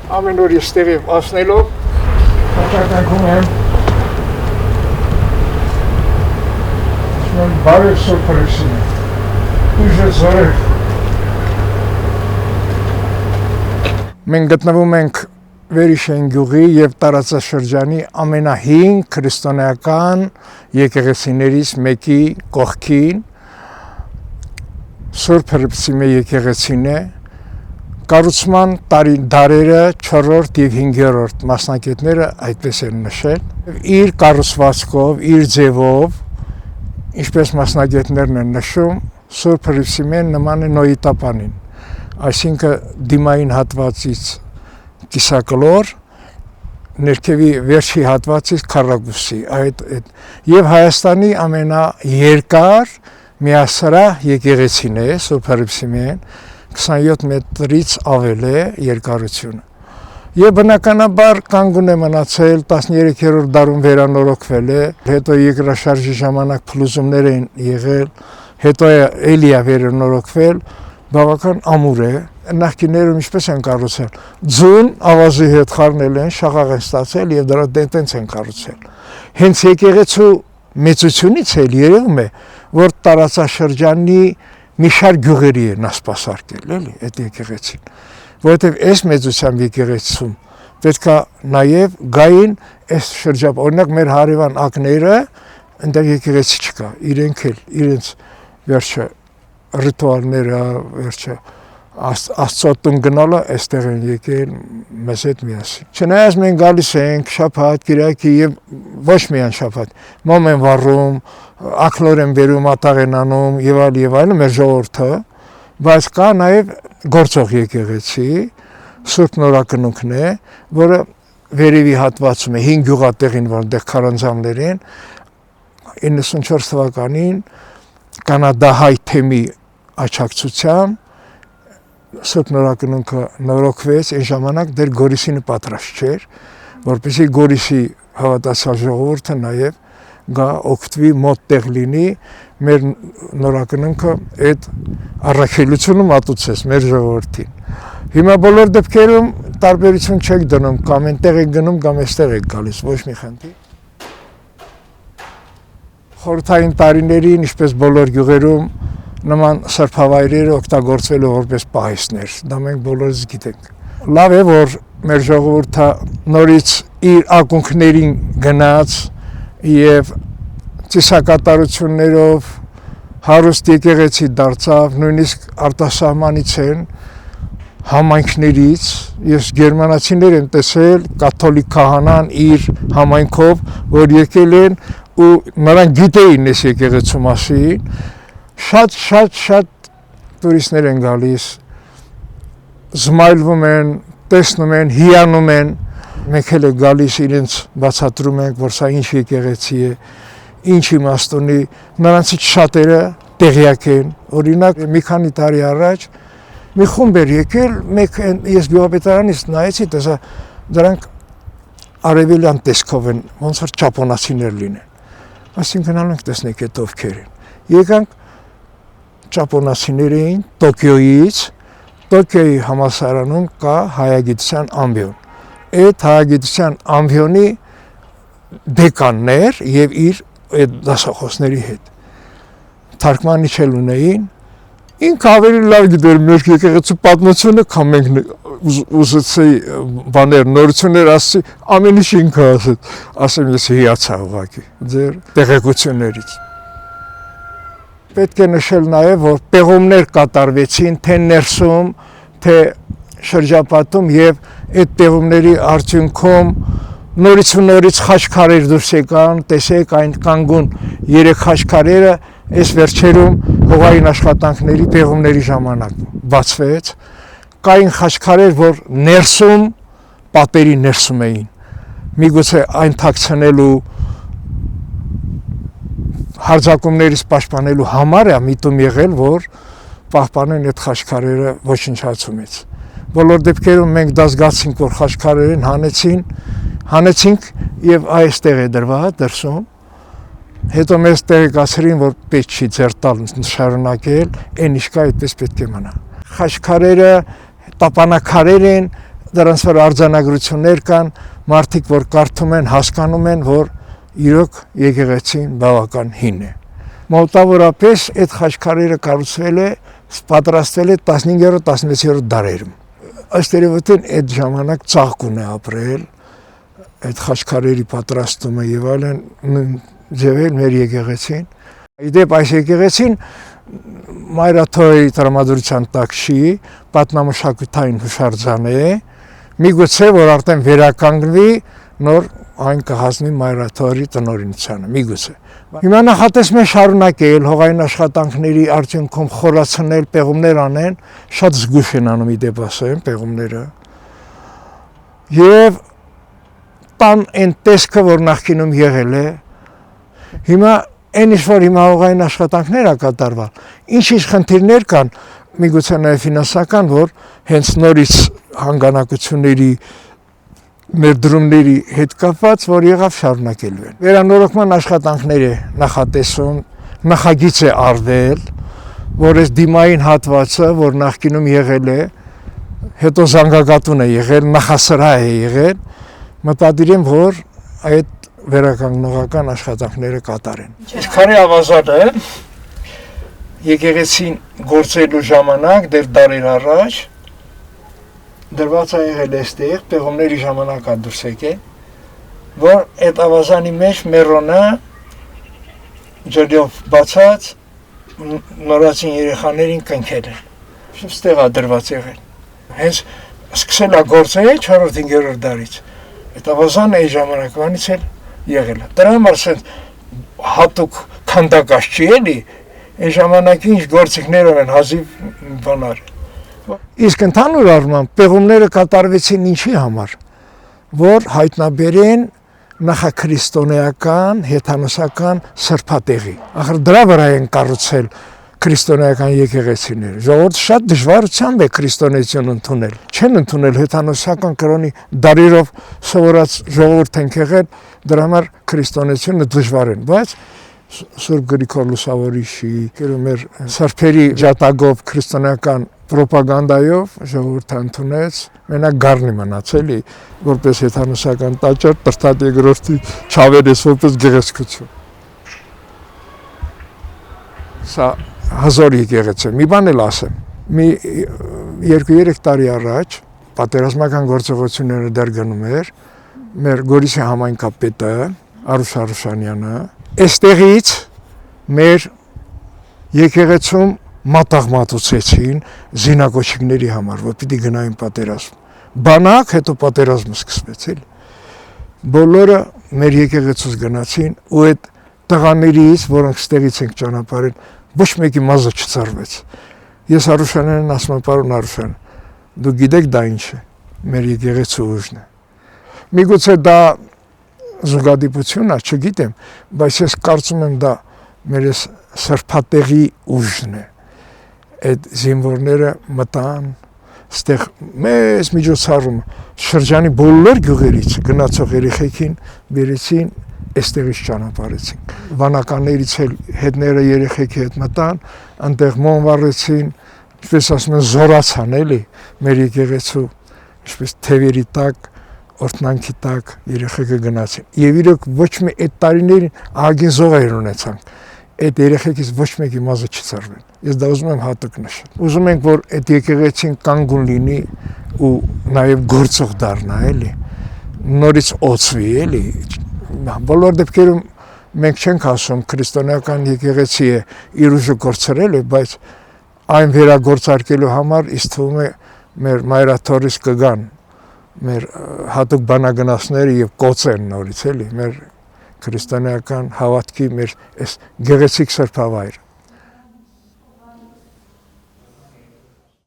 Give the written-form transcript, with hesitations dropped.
ամեն օր ստեղի ասնելով հաճակայքում եմ բարև սուրպրեսին ուժը զորև մենք գտնվում ենք Վերիշեն գյուղի եւ տարածաշրջանի ամենահին քրիստոնեական եկեղեցիներից մեկի կողքին Սուրբ Հռիփսիմե եկեղեցին է կառուցման դարերը 4-րդ եւ 5-րդ մասնակիցները այդպես են նշել իր կառուցվածքով իր ձևով ինչպես մասնակիցներն են նշում Սուրբ Հռիփսիմեն նման է Նոյի տապանին այսինքն դիմային հատվածից կիսակլոր ներքևի վերջի հատվածից քառակուսի եւ Հայաստանի ամենաերկար միասրահ եկեղեցին է Սուրբ Հռիփսիմեն 27 մետրից ավել է երկարությունը եւ բնականաբար կանգուն է մնացել 13-րդ դարում վերանորոգվել է հետո երկրաշարժի ժամանակ փլուզումներ են եղել հետո էլի է վերանորոգվել բավական ամուր է նախկիներում ինչպես են կառուցել ձուն ավազի հետ խառնել են շաղաղ են ստացել եւ դրա տենց են կառուցել հենց եկեղեցու մեծությունից էլ երևում է որ տարածաշրջանի մի շարք գյուղերի են սպասարկել էլի այդ եկեղեցին որովհետեւ այս մեծությամբ եկեղեցում պետքա նաեւ գային այս շրջապ օրինակ մեր հարևան ակները այնտեղ եկեղեցի չկա իրենք էլ իրենց վերջը ռիտուալները վերջը Աստծոտուն գնալը այստեղ են եկել մեզ հետ միասին չնայած մենք գալիս ենք շաբաթ կիրակի եւ ոչ միայն շաբաթ մոմ են վառում ակլոր են բերում ատաղ են անում եւ այլն մեր ժողովուրդը բայց կա նաեւ գործող եկեղեցի Սուրբ Նորակնունքն է որը վերևի հատվածում է 5 գյուղատեղին որտեղ քարանձավներ են 94 թվականին կանադահայ թեմի աչակցությամբ Սուրբ Նորակնունքը նորոգվեց այն ժամանակ դեռ Գորիսինը պատրաստ չէր որպեսզի Գորիսի հավատացյալ ժողովուրդը նաև գա օգտվի մոտ տեղ լինի մեր Նորակնունքը այդ առաքելությունը մատուցեց մեր ժողովրդին հիմա բոլոր դեպքերում տարբերություն չեք դնում կամ այնտեղ եք գնում կամ այստեղ եք գալիս ոչ մի խնդիր խորհրդային տարիներին ինչպես բոլոր գյուղերում նման սրբավայրերը օգտագործվել է որպես պահեստներ դա մենք բոլորս գիտենք լավ է որ մեր ժողովուրդը նորից իր ակունքներին գնաց եւ ծիսակատարություններով հարուստ եկեղեցի դարձավ նույնիսկ արտասահմանից են համայնքներից ես գերմանացիներ եմ տեսել կաթոլիկ քահանան իր համայնքով որ եկել են ու նրանք գիտեին այս եկեղեցու մասին շատ տուրիստներ են գալիս զմայլվում են տեսնում են հիանում են մենք էլ գալիս իրենց բացատրում ենք որ սա ինչ եկեղեցի է ինչ իմաստ ունի նրանցից շատերը տեղյակ են օրինակ մի քանի տարի առաջ մի խումբ էր եկել մեկ ես գյուղապետարանից նայեցի տեսա դրանք արևելյան տեսքով են ոնց որ ճապոնացիներ լինեն այսինքն անենք տեսնենք այդ ովքեր են եկանք ճապոնացիներ էին Տոկիոյից Տոկիոյի համալսարանում կա հայագիտության ամբիոն այդ հայագիտության ամբիոնի դեկաններ եւ իր այդ դասախոսների հետ թարգմանիչ էլ ունեին ինքը ավելի լավ գիտեր մեր եկեղեցու պատմությունը քան մենք ուզեցի բաներ նորություններ ասի ամեն ինչ ինքը ասեմ ես հիացա ուղղակի ձեր տեղեկություններից պետք է նշել նաև որ պեղումներ կատարվեցին թե ներսում թե շրջապատում եւ այդ պեղումների արդյունքում նորից ու նորից խաչքարեր դուրս եկան տեսեք այն կանգուն 3 խաչքարերը այս վերջերում հողային աշխատանքների պեղումների ժամանակ բացվեց կային խաչքարեր որ ներսում պատերի ներսում էին միգուցե այն թաքցնելու հարձակումներից պաշտպանելու համար է միտում եղել, որ պահպանեն այդ խաչքարերը ոչնչացումից։ Բոլոր դեպքերում մենք դա զգացինք, որ խաչքարերին հանեցինք եւ այստեղ է դրված դրսում։ Հետո մեզ տեղեկացրին, որ պետք չի ձեռ տալ շարունակել, այն ինչ կա այդպես պետք է մնա։ Խաչքարերը տապանակարեր են, դրանց վրա արձանագրություններ կան, մարդիկ որ կարդում են, հասկանում են, որ իրոք եկեղեցին բավական հին է։ Մոտավորապես այդ խաչքարերը կառուցվել է, պատրաստվել է 15-16-րդ դարերում։ Ըստ երևույթին այդ ժամանակ ծաղկուն է ապրել, այդ խաչքարերի պատրաստումը եւ այլն ձևել մեր եկեղեցին։ Իդեպ այս եկեղեցին Մայրաթորի տրամադրության տակ չի, պատմամշակութային հուշարձան է, միգուցե որ արդեն վերականգնվի, նոր այն կհասնի Մայրաթորի տնօրինությանը, միգուցե։ Հիմա նախատեսում են շարունակել հողային աշխատանքների արդյունքում խորացնել, պեղումներ անեն, շատ զգույշ են անում իդեպ ասեմ, պեղումները։ Եվ տան այն տեսքը, որ նախկինում եղել է, հիմա այն ինչ որ հիմա հողային աշխատանքներ ա կատարվել, ինչ-ինչ խնդիրներ կան, միգուցե նաև ֆինանսական, որ հենց նորից հանգանակությունների ներդրումների հետ կապված, որ եղավ շարունակելու են։ Վերանորոգման աշխատանքներ է նախատեսում, նախագիծ է արվել, որ այս դիմային հատվածը, որ նախկինում եղել է, հետո զանգակատուն է եղել, նախասրահ է եղել, մտադիր եմ, որ այդ վերականգնողական աշխատանքները կատարեն։ Այս քարե ավազանը եկեղեցին գործելու ժամանակ, դեռ դարեր առաջ, դրված է եղել այստեղ, պեղումների ժամանակ է դուրս եկել, որ այդ ավազանի մեջ մերոնը ջրով բացած նորացին երեխաներին կնքել են։ Այստեղ է դրված եղել։ Հենց սկսել է գործել 4-5-րդ դարից։ Այդ ավազանը այդ ժամանակվանից էլ եղել է։ Դրա համար հատուկ քանդակած չի էլի, այն ժամանակի ինչ գործիքներով են հազիվ բանար։ Իսկ ընդհանուր առմամբ պեղումները կատարվեցին ինչի համար, որ հայտնաբերեն նախաքրիստոնեական, հեթանոսական սրբատեղի։ Ախր դրա վրա են կառուցել քրիստոնեական եկեղեցիները։ Ժողովուրդը շատ դժվարությամբ է քրիստոնեություն ընդունել։ Չեն ընդունել հեթանոսական կրոնի դարերով սովորած ժողովուրդ են եղել, դրա համար քրիստոնեությունը դժվար են, բայց Սուրբ Գրիգոր Լուսավորիչի, մեր սրբերի ջատագով քրիստոնեական պրոպագանդայով ժողովուրդը ընդունեց, մենակ գառնի մնաց էլի, որպես հեթանոսական տաճար, Տրտատ երկրորդի Չավերես որպես գեղեցկություն։ Սա հզոր եկեղեցի, մի բան էլ ասեմ, մի 2-3 տարի առաջ պատերազմական գործողությունները դեռ գնում էր, մեր Գորիսի համայնքապետը Արուշ Արուշանյանը, այստեղից մեր եկեղեցում մատաղ մատուցեցին զինակոչիկների համար, որ պիտի գնային պատերազմ։ Բանակ, հետո պատերազմը սկսվեց էլ։ Բոլորը մեր եկեղեցուց գնացին ու այդ տղաներից, որոնք ստեղից ենք ճանապարհել, ոչ մեկի մազը չծարվեց։ Ես Արուշանյանին ասում եմ, պարոն Արուշյան, դու գիտեք դա ինչ է, մեր եկեղեցու ուժն է։ Միգուցե դա զուգադիպություն է, չգիտեմ, բայց ես կարծում եմ դա մեր սրբատեղի ուժն է։ Այդ զինվորները մտան, ստեղ մեծ միջոցառում շրջանի բոլոր գյուղերից գնացող երեխեքին բերեցին, այստեղից ճանապարհեցին։ Վանականներից էլ հետները երեխեքի հետ մտան, այնտեղ մոմ վառեցին, ինչպես ասում են, զորացան էլի մեր եկեղեցու, ինչպես թևերի տակ, օրտնանքի տակ երեխեքը գնացին։ Եվ իրոք ոչ մի այդ տարիներին ահագին զոհեր ունեցանք։ Այդ երեխեքից ոչ մեկի մազը չծարվեն։ Ես դա ուզում եմ հատուկ նշել։ Ուզում ենք, որ այդ եկեղեցին կանգուն լինի ու նաև գործող դառնա, էլի։ Նորից օծվի, էլի։ Բոլոր դեպքերում մենք չենք ասում քրիստոնեական եկեղեցի է իր ուժը կորցրել է, բայց այն վերագործարկելու համար ինձ թվում է մեր Մայրաթորից կգան մեր հատուկ բանագնացները եւ կոծեն նորից էլի մեր քրիստոնեական հավատքի մեր այս գեղեցիկ սրբավայրը։